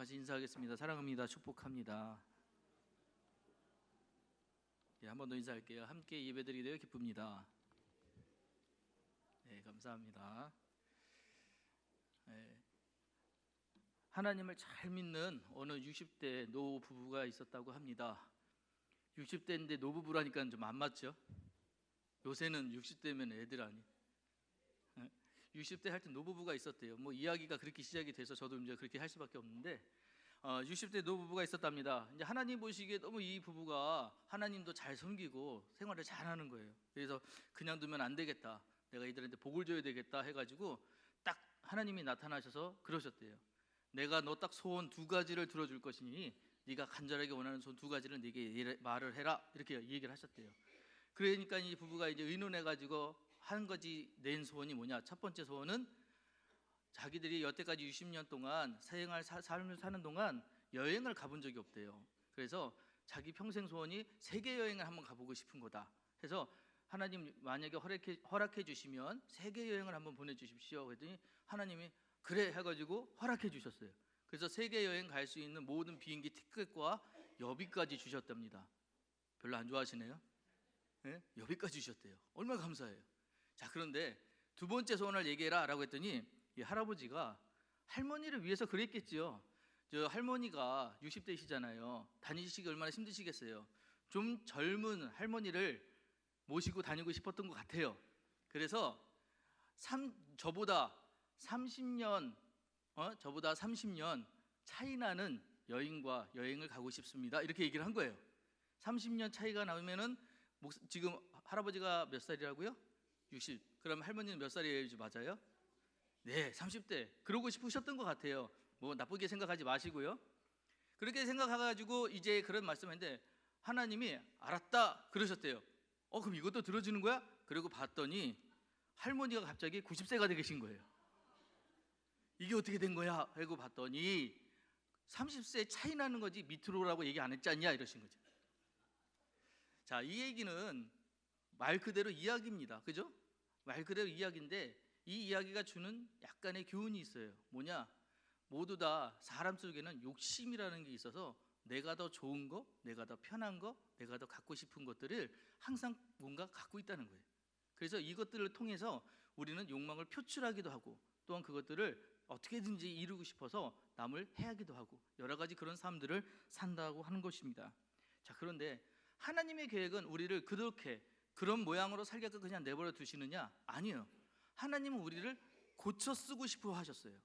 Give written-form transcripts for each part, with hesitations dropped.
다시 인사하겠습니다. 사랑합니다. 축복합니다. 한 번 더 인사할게요. 함께 예배드리게 되어 기쁩니다. 네, 감사합니다. 네, 하나님을 잘 믿는 어느 60대 노 부부가 있었다고 합니다. 60대인데 노부부라니까 좀 안 맞죠? 요새는 60대면 애들 아니? 60대 할 때 노부부가 있었대요. 뭐 이야기가 그렇게 시작이 돼서 저도 이제 그렇게 할 수밖에 없는데 60대 노부부가 있었답니다. 이제 하나님 보시기에 너무 이 부부가 하나님도 잘 섬기고 생활을 잘하는 거예요. 그래서 그냥 두면 안 되겠다, 내가 이들한테 복을 줘야 되겠다 해가지고 딱 하나님이 나타나셔서 그러셨대요. 내가 너 딱 소원 두 가지를 들어줄 것이니 네가 간절하게 원하는 소원 두 가지를 네게 말을 해라, 이렇게 얘기를 하셨대요. 그러니까 이 부부가 이제 의논해가지고 한 가지 낸 소원이 뭐냐? 첫 번째 소원은 자기들이 여태까지 60년 동안 삶을 사는 동안 여행을 가본 적이 없대요. 그래서 자기 평생 소원이 세계 여행을 한번 가보고 싶은 거다 해서 하나님 만약에 허락해 주시면 세계 여행을 한번 보내주십시오 그랬더니 하나님이 그래 해가지고 허락해 주셨어요. 그래서 세계 여행 갈 수 있는 모든 비행기 티켓과 여비까지 주셨답니다. 별로 안 좋아하시네요. 네? 여비까지 주셨대요. 얼마나 감사해요. 자, 그런데 두 번째 소원을 얘기해라 라고 했더니 이 할아버지가 할머니를 위해서 그랬겠지요. 저 할머니가 60대시잖아요. 다니시기 얼마나 힘드시겠어요. 좀 젊은 할머니를 모시고 다니고 싶었던 것 같아요. 그래서 저보다 30년 차이 나는 여행을 가고 싶습니다, 이렇게 얘기를 한 거예요. 30년 차이가 나면은 지금 할아버지가 몇 살이라고요? 60. 그럼 할머니는 몇 살이에요? 맞아요? 네, 30대. 그러고 싶으셨던 것 같아요. 뭐 나쁘게 생각하지 마시고요. 그렇게 생각해가지고 이제 그런 말씀했는데 하나님이 알았다 그러셨대요. 그럼 이것도 들어주는 거야? 그리고 봤더니 할머니가 갑자기 90세가 되 계신 거예요. 이게 어떻게 된 거야? 하고 봤더니 30세 차이 나는 거지 밑으로라고 얘기 안 했지 않냐, 이러신 거죠. 자, 이 얘기는 말 그대로 이야기입니다. 그죠? 말 그대로 이야기인데 이 이야기가 주는 약간의 교훈이 있어요. 뭐냐? 모두 다 사람 속에는 욕심이라는 게 있어서 내가 더 좋은 거, 내가 더 편한 거, 내가 더 갖고 싶은 것들을 항상 뭔가 갖고 있다는 거예요. 그래서 이것들을 통해서 우리는 욕망을 표출하기도 하고 또한 그것들을 어떻게든지 이루고 싶어서 남을 해하기도 하고 여러 가지 그런 삶들을 산다고 하는 것입니다. 자, 그런데 하나님의 계획은 우리를 그런 모양으로 살게끔 그냥 내버려 두시느냐? 아니에요. 하나님은 우리를 고쳐 쓰고 싶어 하셨어요.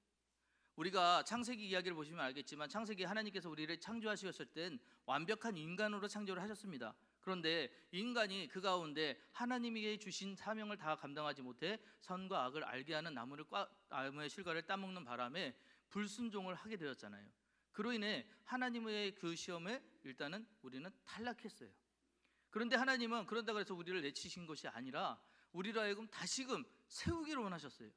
우리가 창세기 이야기를 보시면 알겠지만 창세기 하나님께서 우리를 창조하셨을 땐 완벽한 인간으로 창조를 하셨습니다. 그런데 인간이 그 가운데 하나님에게 주신 사명을 다 감당하지 못해 선과 악을 알게 하는 나무의 실과를 따먹는 바람에 불순종을 하게 되었잖아요. 그로 인해 하나님의 그 시험에 일단은 우리는 탈락했어요. 그런데 하나님은 그런다고 해서 우리를 내치신 것이 아니라 우리로 하여금 다시금 세우기를 원하셨어요.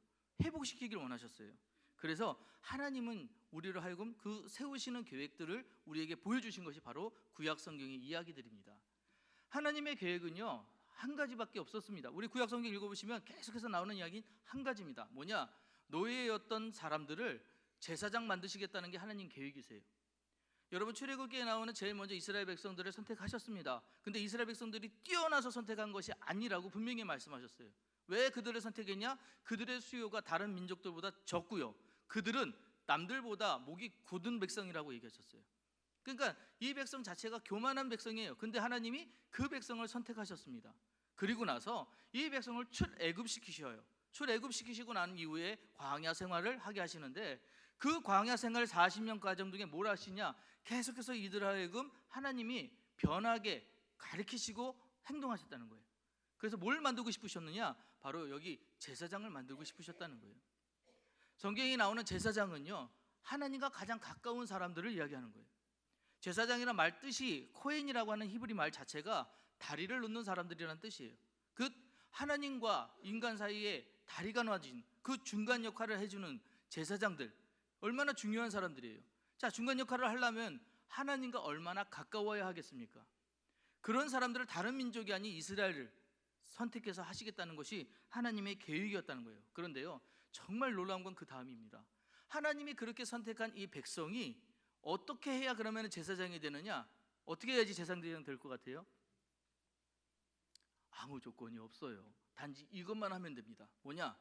회복시키기를 원하셨어요. 그래서 하나님은 우리로 하여금 그 세우시는 계획들을 우리에게 보여주신 것이 바로 구약 성경의 이야기들입니다. 하나님의 계획은요 한 가지밖에 없었습니다. 우리 구약 성경 읽어보시면 계속해서 나오는 이야기는 한 가지입니다. 뭐냐? 노예였던 사람들을 제사장 만드시겠다는 게 하나님 계획이세요. 여러분, 출애굽기에 나오는 제일 먼저 이스라엘 백성들을 선택하셨습니다. 근데 이스라엘 백성들이 뛰어나서 선택한 것이 아니라고 분명히 말씀하셨어요. 왜 그들을 선택했냐? 그들의 수요가 다른 민족들보다 적고요, 그들은 남들보다 목이 곧은 백성이라고 얘기하셨어요. 그러니까 이 백성 자체가 교만한 백성이에요. 근데 하나님이 그 백성을 선택하셨습니다. 그리고 나서 이 백성을 출애굽시키셔요. 출애굽시키시고 난 이후에 광야 생활을 하게 하시는데 그 광야 생활 40년 과정 중에 뭘 하시냐? 계속해서 이들 하여금 하나님이 변하게 가르치시고 행동하셨다는 거예요. 그래서 뭘 만들고 싶으셨느냐? 바로 여기 제사장을 만들고 싶으셨다는 거예요. 성경에 나오는 제사장은요 하나님과 가장 가까운 사람들을 이야기하는 거예요. 제사장이란 말 뜻이 코헨이라고 하는 히브리 말 자체가 다리를 놓는 사람들이라는 뜻이에요. 그 하나님과 인간 사이에 다리가 놔진 그 중간 역할을 해주는 제사장들, 얼마나 중요한 사람들이에요. 자, 중간 역할을 하려면 하나님과 얼마나 가까워야 하겠습니까? 그런 사람들을 다른 민족이 아닌 이스라엘을 선택해서 하시겠다는 것이 하나님의 계획이었다는 거예요. 그런데요 정말 놀라운 건 그 다음입니다. 하나님이 그렇게 선택한 이 백성이 어떻게 해야 그러면 제사장이 되느냐? 어떻게 해야지 제사장이 될 것 같아요? 아무 조건이 없어요. 단지 이것만 하면 됩니다. 뭐냐?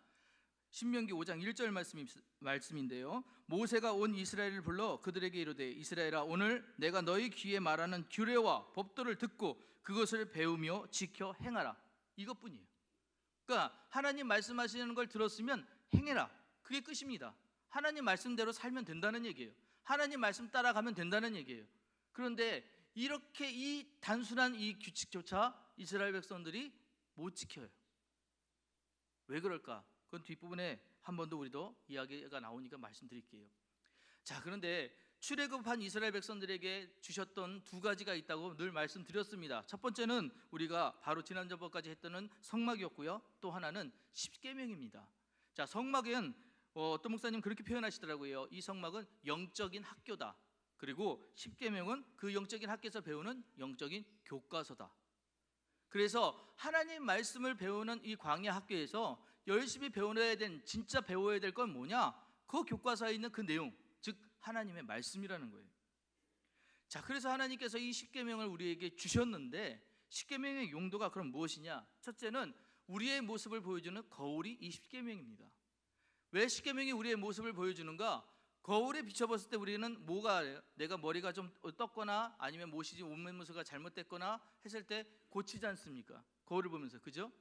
신명기 5장 1절 말씀인데요. 모세가 온 이스라엘을 불러 그들에게 이르되 이스라엘아 오늘 내가 너희 귀에 말하는 규례와 법도를 듣고 그것을 배우며 지켜 행하라. 이것뿐이에요. 그러니까 하나님 말씀하시는 걸 들었으면 행해라. 그게 끝입니다. 하나님 말씀대로 살면 된다는 얘기예요. 하나님 말씀 따라가면 된다는 얘기예요. 그런데 이렇게 이 단순한 이 규칙조차 이스라엘 백성들이 못 지켜요. 왜 그럴까? 그건 뒷부분에 한 번 더 우리도 이야기가 나오니까 말씀드릴게요. 자, 그런데 출애굽한 이스라엘 백성들에게 주셨던 두 가지가 있다고 늘 말씀드렸습니다. 첫 번째는 우리가 바로 지난번까지 했던 성막이었고요. 또 하나는 십계명입니다. 자, 성막은 어떤 목사님 그렇게 표현하시더라고요. 이 성막은 영적인 학교다. 그리고 십계명은 그 영적인 학교에서 배우는 영적인 교과서다. 그래서 하나님 말씀을 배우는 이 광야 학교에서 열심히 배워야 된, 진짜 배워야 될 건 뭐냐? 그 교과서에 있는 그 내용, 즉 하나님의 말씀이라는 거예요. 자, 그래서 하나님께서 이 십계명을 우리에게 주셨는데 십계명의 용도가 그럼 무엇이냐? 첫째는 우리의 모습을 보여주는 거울이 이 십계명입니다. 왜 십계명이 우리의 모습을 보여주는가? 거울에 비춰봤을 때 우리는 뭐가, 내가 머리가 좀 떴거나 아니면 못이 옷매무새가 잘못됐거나 했을 때 고치지 않습니까? 거울을 보면서, 그죠?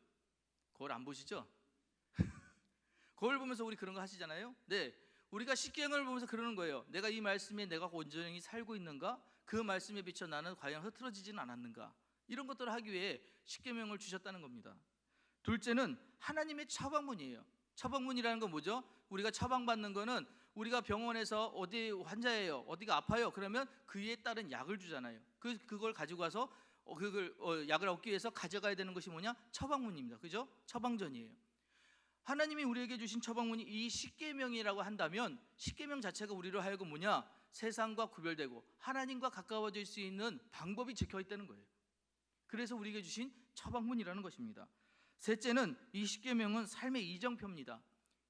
거울 안 보시죠? 거울 보면서 우리 그런 거 하시잖아요. 네, 우리가 십계명을 보면서 그러는 거예요. 내가 이 말씀에 내가 온전히 살고 있는가? 그 말씀에 비춰 나는 과연 흐트러지지는 않았는가? 이런 것들을 하기 위해 십계명을 주셨다는 겁니다. 둘째는 하나님의 처방문이에요. 처방문이라는 건 뭐죠? 우리가 처방받는 거는 우리가 병원에서 어디 환자예요, 어디가 아파요, 그러면 그에 따른 약을 주잖아요. 그걸 가지고 와서 약을 얻기 위해서 가져가야 되는 것이 뭐냐? 처방문입니다. 그죠? 처방전이에요. 하나님이 우리에게 주신 처방문이 이 십계명이라고 한다면 십계명 자체가 우리로 하여금 뭐냐? 세상과 구별되고 하나님과 가까워질 수 있는 방법이 적혀 있다는 거예요. 그래서 우리에게 주신 처방문이라는 것입니다. 셋째는 이 십계명은 삶의 이정표입니다.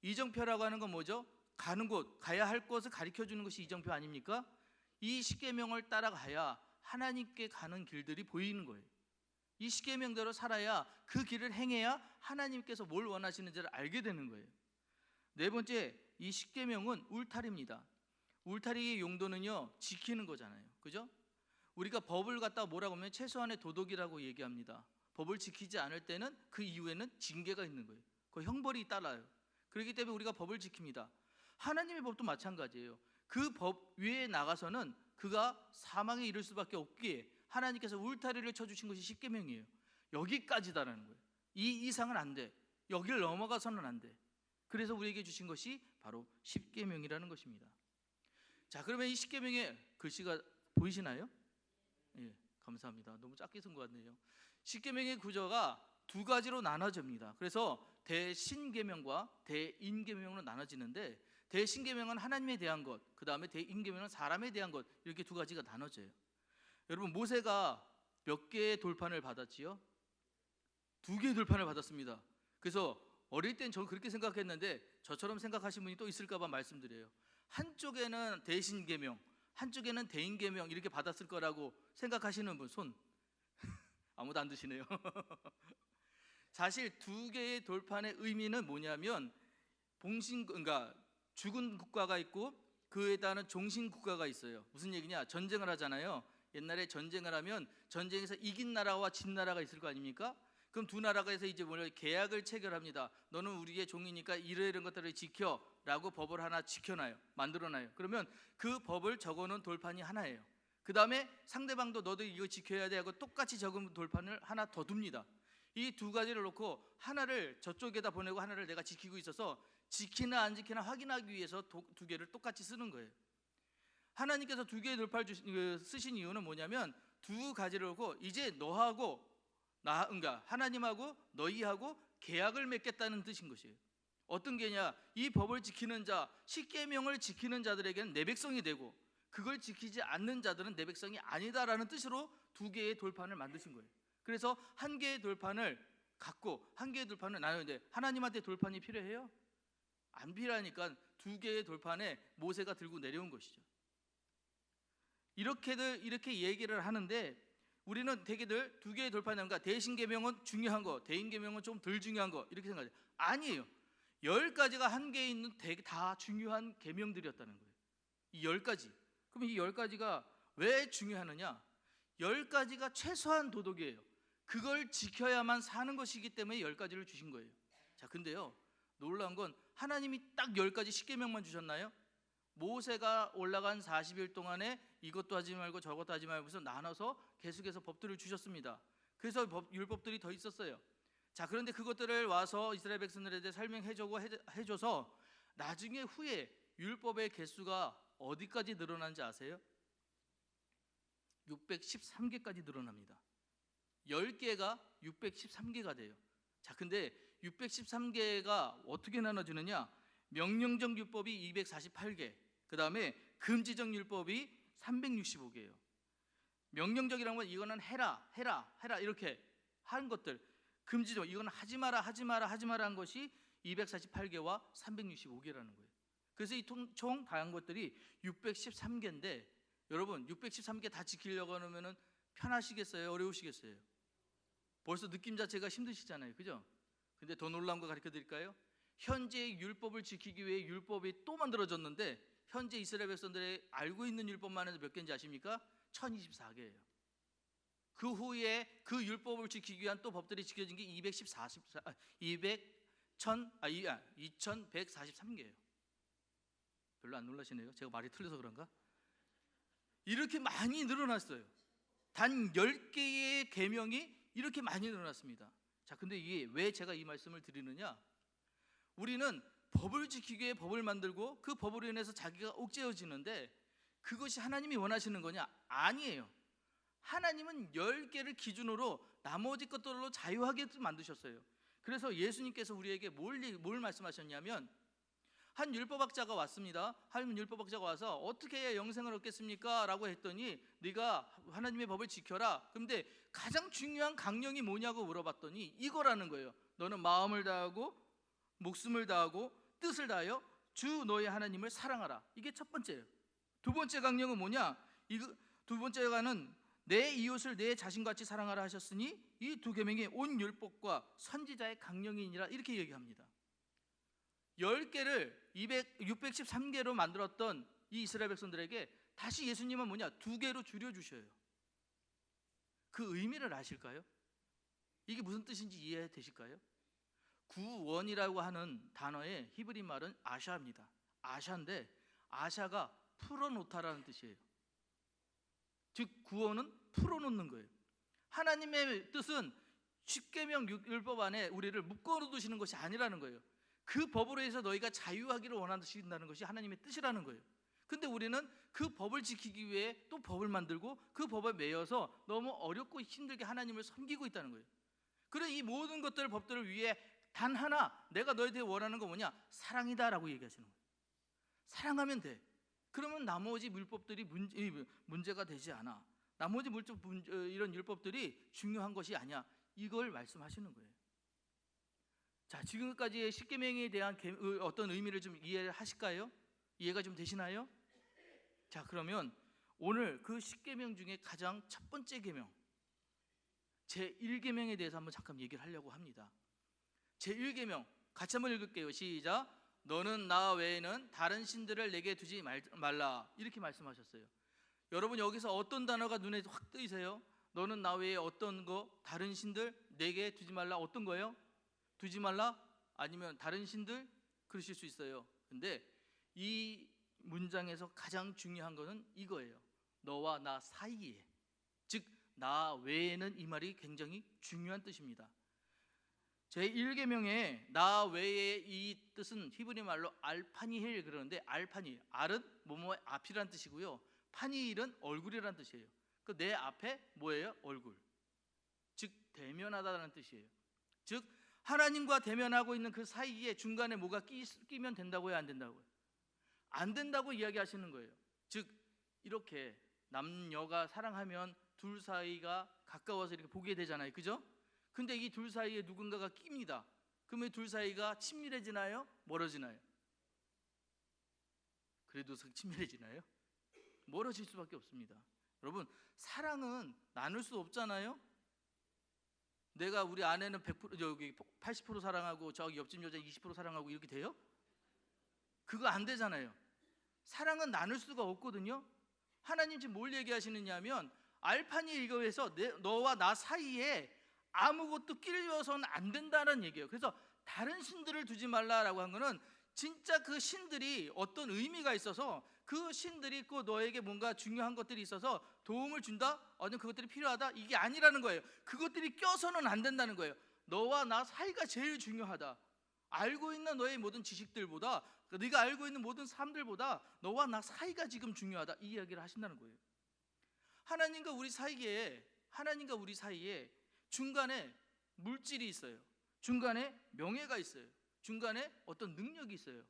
이정표라고 하는 건 뭐죠? 가는 곳, 가야 할 곳을 가르쳐 주는 것이 이정표 아닙니까? 이 십계명을 따라가야 하나님께 가는 길들이 보이는 거예요. 이 십계명대로 살아야, 그 길을 행해야 하나님께서 뭘 원하시는지를 알게 되는 거예요. 네 번째, 이 십계명은 울타리입니다. 울타리의 용도는요, 지키는 거잖아요. 그죠? 우리가 법을 갖다가 뭐라고 하면 최소한의 도덕이라고 얘기합니다. 법을 지키지 않을 때는 그 이후에는 징계가 있는 거예요. 그 형벌이 따라요. 그렇기 때문에 우리가 법을 지킵니다. 하나님의 법도 마찬가지예요. 그 법 위에 나가서는 그가 사망에 이를 수밖에 없기에 하나님께서 울타리를 쳐주신 것이 십계명이에요. 여기까지다라는 거예요. 이 이상은 안 돼. 여기를 넘어가서는 안 돼. 그래서 우리에게 주신 것이 바로 십계명이라는 것입니다. 자, 그러면 이 십계명의 글씨가 보이시나요? 예, 감사합니다. 너무 작게 쓴 것 같네요. 십계명의 구조가 두 가지로 나눠집니다. 그래서 대신계명과 대인계명으로 나눠지는데, 대신계명은 하나님에 대한 것, 그 다음에 대인계명은 사람에 대한 것, 이렇게 두 가지가 나눠져요. 여러분, 모세가 몇 개의 돌판을 받았지요? 2개의 돌판을 받았습니다. 그래서 어릴 땐 저는 그렇게 생각했는데 저처럼 생각하신 분이 또 있을까 봐 말씀드려요. 한쪽에는 대신계명, 한쪽에는 대인계명 이렇게 받았을 거라고 생각하시는 분 손. 아무도 안 드시네요. 사실 2개의 돌판의 의미는 뭐냐면, 그러니까 죽은 국가가 있고 그에다는 종신 국가가 있어요. 무슨 얘기냐? 전쟁을 하잖아요. 옛날에 전쟁을 하면 전쟁에서 이긴 나라와 진 나라가 있을 거 아닙니까? 그럼 두 나라가 해서 이제 뭐냐, 계약을 체결합니다. 너는 우리의 종이니까 이런 것들을 지켜라고 법을 하나 지켜놔요. 만들어놔요. 그러면 그 법을 적어놓은 돌판이 하나예요. 그 다음에 상대방도 너도 이거 지켜야 돼 하고 똑같이 적은 돌판을 하나 더 둡니다. 이 두 가지를 놓고 하나를 저쪽에다 보내고 하나를 내가 지키고 있어서 지키나 안 지키나 확인하기 위해서 2개를 똑같이 쓰는 거예요. 하나님께서 2개의 돌판을 쓰신 이유는 뭐냐면, 두 가지를 놓고 이제 너하고 그러니까 하나님하고 너희하고 계약을 맺겠다는 뜻인 것이에요. 어떤 게냐? 이 법을 지키는 자, 십계명을 지키는 자들에게는 내 백성이 되고 그걸 지키지 않는 자들은 내 백성이 아니다라는 뜻으로 2개의 돌판을 만드신 거예요. 그래서 1개의 돌판을 갖고 1개의 돌판을 나누는데, 하나님한테 돌판이 필요해요? 안 필요하니까 2개의 돌판에 모세가 들고 내려온 것이죠. 이렇게 얘기를 하는데 우리는 대개들 두 개의 돌파는, 그러니까 대신계명은 중요한 거, 대인계명은 좀 덜 중요한 거 이렇게 생각해요. 아니에요. 10가지가 한 개에 있는 다 중요한 계명들이었다는 거예요. 이 10가지. 그럼 이 10가지가 왜 중요하느냐? 10가지가 최소한 도덕이에요. 그걸 지켜야만 사는 것이기 때문에 10가지를 주신 거예요. 자, 근데요, 놀라운 건 하나님이 딱 10가지 십계명만 주셨나요? 모세가 올라간 40일 동안에 이것도 하지 말고 저것도 하지 말고 해서 나눠서 계속해서 법들을 주셨습니다. 그래서 율법들이 더 있었어요. 자, 그런데 그것들을 와서 이스라엘 백성들에게 설명해주고 해줘서 나중에 후에 율법의 개수가 어디까지 늘어난지 아세요? 613개까지 늘어납니다. 10개가 613개가 돼요. 자, 근데 613개가 어떻게 나눠지느냐? 명령적 율법이 248개, 그 다음에 금지적 율법이 365개예요. 명령적이라는 건 이거는 해라 이렇게 하는 것들, 금지적 이거는 하지 마라 한 것이 248개와 365개라는 거예요. 그래서 이 총 다양한 것들이 613개인데 여러분 613개 다 지키려고 하면 편하시겠어요? 어려우시겠어요? 벌써 느낌 자체가 힘드시잖아요, 그죠? 근데 더 놀라운 거 가르쳐 드릴까요? 현재의 율법을 지키기 위해 율법이 또 만들어졌는데 현재 이스라엘 백성들이 알고 있는 율법만 해도 몇 개인지 아십니까? 1024개예요. 그 후에 그 율법을 지키기 위한 또 법들이 지켜진 게 2143개예요. 별로 안 놀라시네요. 제가 말이 틀려서 그런가? 이렇게 많이 늘어났어요. 단 10개의 계명이 이렇게 많이 늘어났습니다. 자, 근데 이게 왜 제가 이 말씀을 드리느냐? 우리는 법을 지키기 위해 법을 만들고 그 법으로 인해서 자기가 옥죄어지는데 그것이 하나님이 원하시는 거냐? 아니에요. 하나님은 10개를 기준으로 나머지 것들로 자유하게 만드셨어요. 그래서 예수님께서 우리에게 뭘 말씀하셨냐면, 한 율법학자가 왔습니다. 한 율법학자가 와서 어떻게 해야 영생을 얻겠습니까? 라고 했더니 네가 하나님의 법을 지켜라. 그런데 가장 중요한 강령이 뭐냐고 물어봤더니 이거라는 거예요. 너는 마음을 다하고 목숨을 다하고 뜻을 다하여 주 너의 하나님을 사랑하라. 이게 첫 번째예요. 두 번째 강령은 뭐냐? 두 번째가는 내 이웃을 내 자신같이 사랑하라 하셨으니 이 두 계명이 온 율법과 선지자의 강령이니라, 이렇게 얘기합니다. 10개를 613개로 만들었던 이 이스라엘 백성들에게 다시 예수님은 뭐냐? 2개로 줄여주셔요. 그 의미를 아실까요? 이게 무슨 뜻인지 이해되실까요? 구원이라고 하는 단어의 히브리 말은 아샤입니다. 아샤인데 아샤가 풀어놓다라는 뜻이에요. 즉 구원은 풀어놓는 거예요. 하나님의 뜻은 십계명 율법 안에 우리를 묶어두시는 것이 아니라는 거예요. 그 법으로 해서 너희가 자유하기를 원하신다는 것이 하나님의 뜻이라는 거예요. 근데 우리는 그 법을 지키기 위해 또 법을 만들고 그 법에 매여서 너무 어렵고 힘들게 하나님을 섬기고 있다는 거예요. 그래 이 모든 법들을 위해 단 하나 내가 너희들이 원하는 거 뭐냐? 사랑이다라고 얘기하시는 거예요. 사랑하면 돼. 그러면 나머지 율법들이 문제가 되지 않아. 나머지 이런 율법들이 중요한 것이 아니야. 이걸 말씀하시는 거예요. 자, 지금까지의 십계명에 대한 어떤 의미를 좀 이해를 하실까요? 이해가 좀 되시나요? 자, 그러면 오늘 그 십계명 중에 가장 첫 번째 계명, 제1계명에 대해서 한번 잠깐 얘기를 하려고 합니다. 제1계명 같이 한번 읽을게요. 시작. 너는 나 외에는 다른 신들을 내게 두지 말라, 이렇게 말씀하셨어요. 여러분 여기서 어떤 단어가 눈에 확 뜨이세요? 너는 나 외에 어떤 거, 다른 신들 내게 두지 말라, 어떤 거예요? 두지 말라? 아니면 다른 신들? 그러실 수 있어요. 근데 이 문장에서 가장 중요한 거는 이거예요. 너와 나 사이에, 즉 나 외에는, 이 말이 굉장히 중요한 뜻입니다. 제1계명에 나 외에, 이 뜻은 히브리 말로 알파니힐 그러는데, 알파니, 알은 뭐뭐의 앞이라는 뜻이고요, 파니힐은 얼굴이라는 뜻이에요. 그 내 앞에 뭐예요? 얼굴. 즉 대면하다라는 뜻이에요. 즉 하나님과 대면하고 있는 그 사이에 중간에 뭐가 끼면 된다고요? 안 된다고요? 안 된다고 이야기하시는 거예요. 즉 이렇게 남녀가 사랑하면 둘 사이가 가까워서 이렇게 보게 되잖아요, 그죠? 근데 이 둘 사이에 누군가가 낍니다. 그러면 둘 사이가 친밀해지나요? 멀어지나요? 그래도 친밀해지나요? 멀어질 수밖에 없습니다. 여러분, 사랑은 나눌 수 없잖아요. 내가 우리 아내는 100% 저기 80% 사랑하고 저기 옆집 여자 20% 사랑하고 이렇게 돼요? 그거 안 되잖아요. 사랑은 나눌 수가 없거든요. 하나님 지금 뭘 얘기하시느냐면 알파니 이거에서 너와 나 사이에 아무것도 끼려서는 안 된다는 얘기예요. 그래서 다른 신들을 두지 말라라고 한 거는 진짜 그 신들이 어떤 의미가 있어서 그 신들이 있고 너에게 뭔가 중요한 것들이 있어서 도움을 준다? 어떤 그것들이 필요하다? 이게 아니라는 거예요. 그것들이 껴서는 안 된다는 거예요. 너와 나 사이가 제일 중요하다. 알고 있는 너의 모든 지식들보다, 네가 알고 있는 모든 삶들보다 너와 나 사이가 지금 중요하다. 이 이야기를 하신다는 거예요. 하나님과 우리 사이에 중간에 물질이 있어요. 중간에 명예가 있어요. 중간에 어떤 능력이 있어요.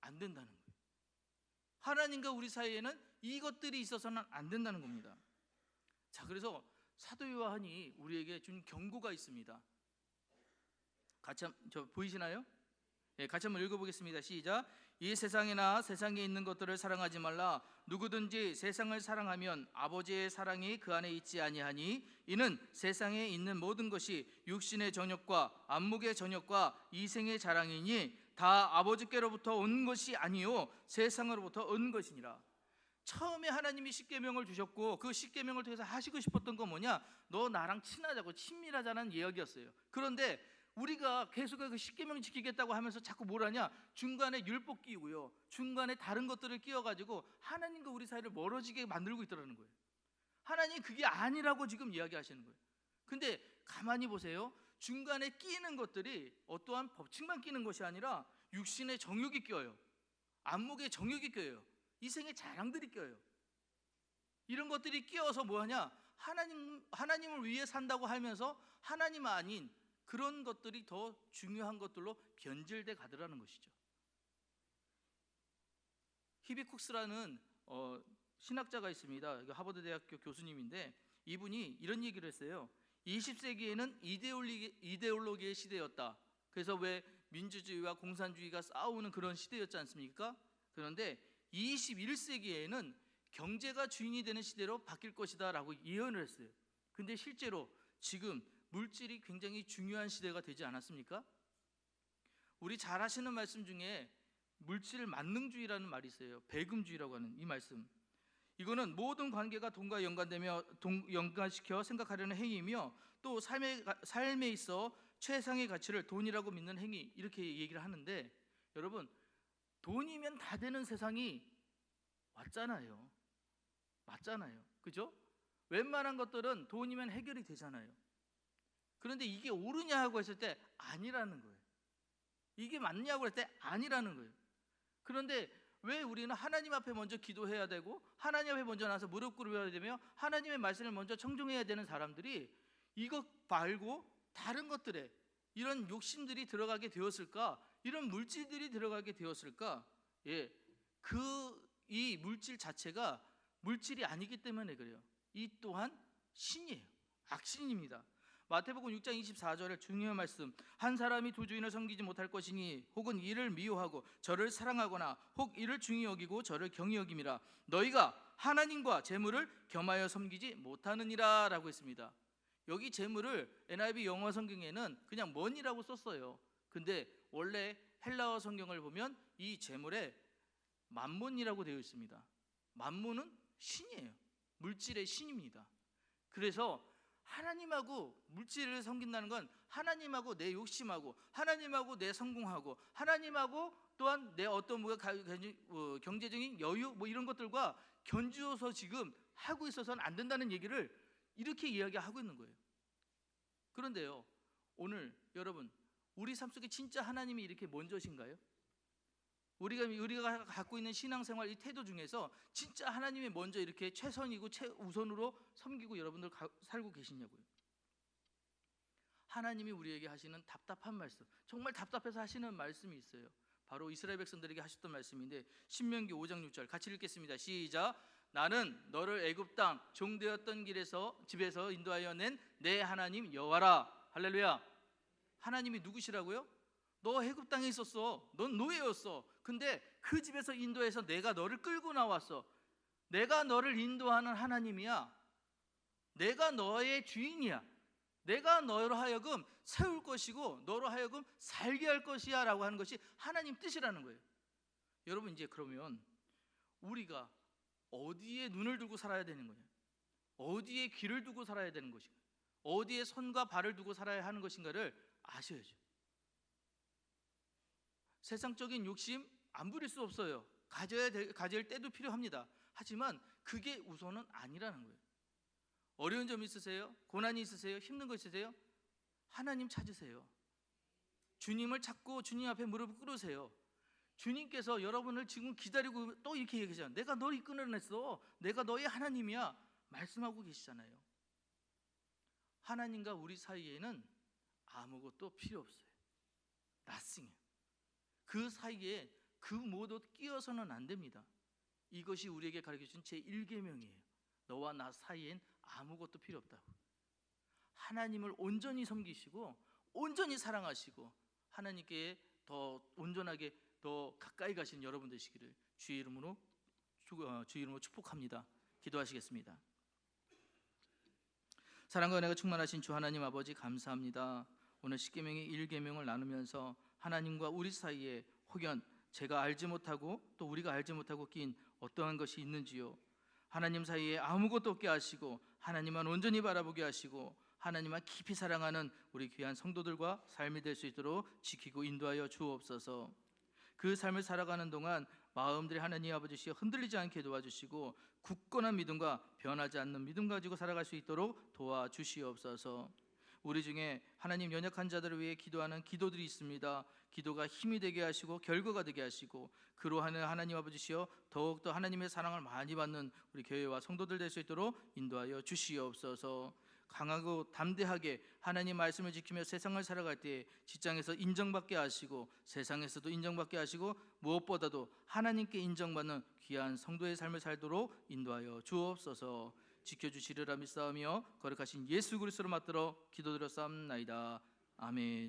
안 된다는 거예요. 하나님과 우리 사이에는 이것들이 있어서는 안 된다는 겁니다. 자, 그래서 사도 요한이 우리에게 준 경고가 있습니다. 같이 보이시나요? 네, 같이 한번 읽어보겠습니다. 시작. 이 세상이나 세상에 있는 것들을 사랑하지 말라. 누구든지 세상을 사랑하면 아버지의 사랑이 그 안에 있지 아니하니 이는 세상에 있는 모든 것이 육신의 정욕과 안목의 정욕과 이생의 자랑이니 다 아버지께로부터 온 것이 아니요 세상으로부터 온 것이니라. 처음에 하나님이 십계명을 주셨고 그 십계명을 통해서 하시고 싶었던 건 뭐냐? 너 나랑 친하자고, 친밀하자는 이야기였어요. 그런데 우리가 계속 그 십계명 지키겠다고 하면서 자꾸 뭘 하냐? 중간에 율법 끼우고요, 중간에 다른 것들을 끼워가지고 하나님과 우리 사이를 멀어지게 만들고 있더라는 거예요. 하나님 그게 아니라고 지금 이야기하시는 거예요. 근데 가만히 보세요. 중간에 끼는 것들이 어떠한 법칙만 끼는 것이 아니라 육신의 정욕이 껴요. 안목의 정욕이 껴요. 이생의 자랑들이 껴요. 이런 것들이 끼어서 뭐하냐? 하나님을 위해 산다고 하면서 하나님 아닌 그런 것들이 더 중요한 것들로 변질돼 가더라는 것이죠. 히비쿡스라는 신학자가 있습니다. 하버드 대학교 교수님인데 이분이 이런 얘기를 했어요. 20세기에는 이데올로기의 시대였다. 그래서 왜 민주주의와 공산주의가 싸우는 그런 시대였지 않습니까? 그런데 21세기에는 경제가 주인이 되는 시대로 바뀔 것이다 라고 예언을 했어요. 근데 실제로 지금 물질이 굉장히 중요한 시대가 되지 않았습니까? 우리 잘 아시는 말씀 중에 물질 만능주의라는 말이 있어요. 배금주의라고 하는 이 말씀. 이거는 모든 관계가 돈과 연관시켜 생각하려는 행위이며 또 삶에 있어 최상의 가치를 돈이라고 믿는 행위, 이렇게 얘기를 하는데, 여러분, 돈이면 다 되는 세상이 왔잖아요. 맞잖아요. 그죠? 웬만한 것들은 돈이면 해결이 되잖아요. 그런데 이게 옳으냐 하고 했을 때 아니라는 거예요. 이게 맞냐고 할 때 아니라는 거예요. 그런데 왜 우리는 하나님 앞에 먼저 기도해야 되고 하나님 앞에 먼저 나서 무릎 꿇어야 되며 하나님의 말씀을 먼저 청종해야 되는 사람들이 이것 말고 다른 것들에 이런 욕심들이 들어가게 되었을까? 이런 물질들이 들어가게 되었을까? 예, 이 물질 자체가 물질이 아니기 때문에 그래요. 이 또한 신이에요. 악신입니다. 마태복음 6장 24절의 중요한 말씀. 한 사람이 두 주인을 섬기지 못할 것이니 혹은 이를 미워하고 저를 사랑하거나 혹 이를 중히 여기고 저를 경히 여김이라. 너희가 하나님과 재물을 겸하여 섬기지 못하느니라 라고 했습니다. 여기 재물을 NIV 영어 성경에는 그냥 money라고 썼어요. 근데 원래 헬라어 성경을 보면 이 재물에 만몬이라고 되어 있습니다. 만몬은 신이에요. 물질의 신입니다. 그래서 하나님하고 물질을 섬긴다는 건 하나님하고 내 욕심하고 하나님하고 내 성공하고 하나님하고 또한 내 어떤 경제적인 여유 이런 것들과 견주어서 지금 하고 있어서는 안 된다는 얘기를 이렇게 이야기하고 있는 거예요. 그런데요, 오늘 여러분, 우리 삶 속에 진짜 하나님이 이렇게 먼저신가요? 우리가 갖고 있는 신앙생활 이 태도 중에서 진짜 하나님이 먼저 이렇게 최선이고 최우선으로 섬기고 여러분들 살고 계시냐고요. 하나님이 우리에게 하시는 답답한 말씀, 정말 답답해서 하시는 말씀이 있어요. 바로 이스라엘 백성들에게 하셨던 말씀인데 신명기 5장 6절 같이 읽겠습니다. 시작. 나는 너를 애굽 땅 종되었던 집에서 인도하여 낸 내 하나님 여호와라. 할렐루야. 하나님이 누구시라고요? 너 애굽 땅에 있었어. 넌 노예였어. 근데 그 집에서 인도해서 내가 너를 끌고 나왔어. 내가 너를 인도하는 하나님이야. 내가 너의 주인이야. 내가 너로 하여금 세울 것이고 너로 하여금 살게 할 것이야 라고 하는 것이 하나님 뜻이라는 거예요. 여러분, 이제 그러면 우리가 어디에 눈을 두고 살아야 되는 거냐? 어디에 귀를 두고 살아야 되는 것인가? 어디에 손과 발을 두고 살아야 하는 것인가를 아셔야죠. 세상적인 욕심 안 부릴 수 없어요. 가질 때도 필요합니다. 하지만 그게 우선은 아니라는 거예요. 어려운 점 있으세요? 고난이 있으세요? 힘든 거 있으세요? 하나님 찾으세요. 주님을 찾고 주님 앞에 무릎을 꿇으세요. 주님께서 여러분을 지금 기다리고 또 이렇게 얘기하잖아요. 내가 너를 이끌어냈어. 내가 너의 하나님이야. 말씀하고 계시잖아요. 하나님과 우리 사이에는 아무것도 필요 없어요. nothing. 그 사이에 그 모두 끼어서는 안 됩니다. 이것이 우리에게 가르쳐준 제1계명이에요. 너와 나 사이엔 아무것도 필요 없다고. 하나님을 온전히 섬기시고 온전히 사랑하시고 하나님께 더 온전하게 더 가까이 가신 여러분 되시기를 주의 이름으로 축복합니다. 기도하시겠습니다. 사랑과 은혜가 충만하신 주 하나님 아버지, 감사합니다. 오늘 십계명의 1계명을 나누면서 하나님과 우리 사이에 혹연 제가 알지 못하고 또 우리가 알지 못하고 낀 어떠한 것이 있는지요. 하나님 사이에 아무것도 없게 하시고 하나님만 온전히 바라보게 하시고 하나님만 깊이 사랑하는 우리 귀한 성도들과 삶이 될 수 있도록 지키고 인도하여 주옵소서. 그 삶을 살아가는 동안 마음들이 하나님 아버지시여 흔들리지 않게 도와주시고 굳건한 믿음과 변하지 않는 믿음 가지고 살아갈 수 있도록 도와주시옵소서. 우리 중에 하나님 연약한 자들을 위해 기도하는 기도들이 있습니다. 기도가 힘이 되게 하시고 결과가 되게 하시고 그로 하는 하나님 아버지시여 더욱더 하나님의 사랑을 많이 받는 우리 교회와 성도들 될 수 있도록 인도하여 주시옵소서. 강하고 담대하게 하나님 말씀을 지키며 세상을 살아갈 때 직장에서 인정받게 하시고 세상에서도 인정받게 하시고 무엇보다도 하나님께 인정받는 귀한 성도의 삶을 살도록 인도하여 주옵소서. 지켜주시리라 믿사오며 거룩하신 예수 그리스도로 맞들어 기도드렸사옵나이다. 아멘.